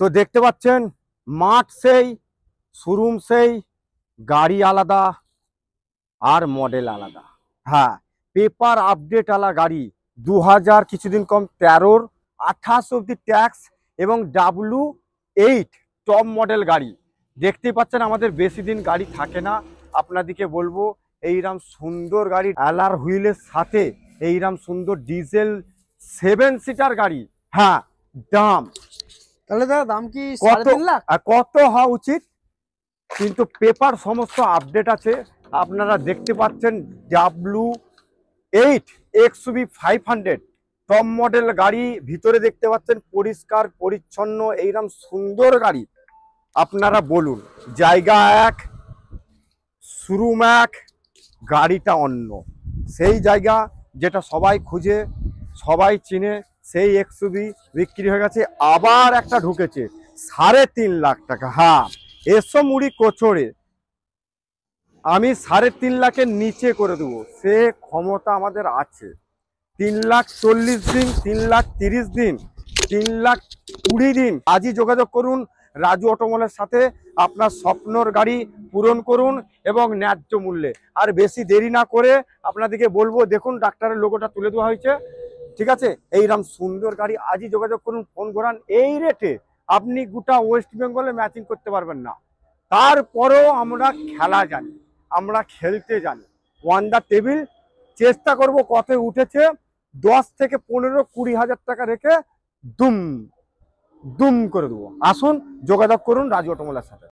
তো দেখতে পাচ্ছেন মাঠ সেই, শোরুম সেই, গাড়ি আলাদা আর মডেল আলাদা। হ্যাঁ, পেপার আপডেট আলা গাড়ি 2000 কিছুদিন কম 13-র 28 অব্দি ট্যাক্স এবং W8 টপ মডেল গাড়ি। দেখতেই পাচ্ছেন আমাদের বেশি দিন গাড়ি থাকে না। আপনাদেরকে বলবো এইরকম সুন্দর গাড়ি অ্যালার হুইলের সাথে এইরকম সুন্দর ডিজেল 7 সিটার গাড়ি। হ্যাঁ, দাম তাহলে দাদা দাম কি কত 3.5 লাখ? কত হওয়া উচিত, কিন্তু পেপার সমস্ত আপডেট আছে। আপনারা দেখতে পাচ্ছেন W8 XUV 500 টপ মডেল গাড়ি, ভিতরে দেখতে পাচ্ছেন পরিষ্কার পরিচ্ছন্ন এইরকম সুন্দর গাড়ি। আপনারা বলুন, জায়গা এক, শোরুম এক, গাড়িটা অন্য। সেই জায়গা যেটা সবাই খুঁজে, সবাই চিনে, সেই XUV বিক্রি হয়ে গেছে, আবার একটা ঢুকেছে 3.5 লাখ টাকা। হ্যাঁ, এসো মুড়ি কোচড়ে আমি 3.5 লাখের নিচে করে দেবো, সে ক্ষমতা আমাদের আছে। 3,40,000 দিন, 3,30,000 দিন, 3,20,000 দিন। আজই যোগাযোগ করুন রাজু অটোমলের সাথে, আপনার স্বপ্নর গাড়ি পূরণ করুন এবং ন্যায্য মূল্যে। আর বেশি দেরি না করে আপনাদেরকে বলবো, দেখুন ডাক্তারের লোগোটা তুলে দেওয়া হয়েছে, ঠিক আছে? এইরকম সুন্দর গাড়ি আজই যোগাযোগ করুন, ফোন করান। এই রেটে আপনি গোটা ওয়েস্ট বেঙ্গলে ম্যাচিং করতে পারবেন না। তারপরেও আমরা খেলা জানি, আমরা খেলতে জানি। ওয়ান দ্য টেবিল চেষ্টা করব, কত উঠেছে 10 থেকে 15-20 হাজার টাকা রেখে দুম দুম করে দেবো। আসুন যোগাযোগ করুন রাজু অটোমোলের সাথে।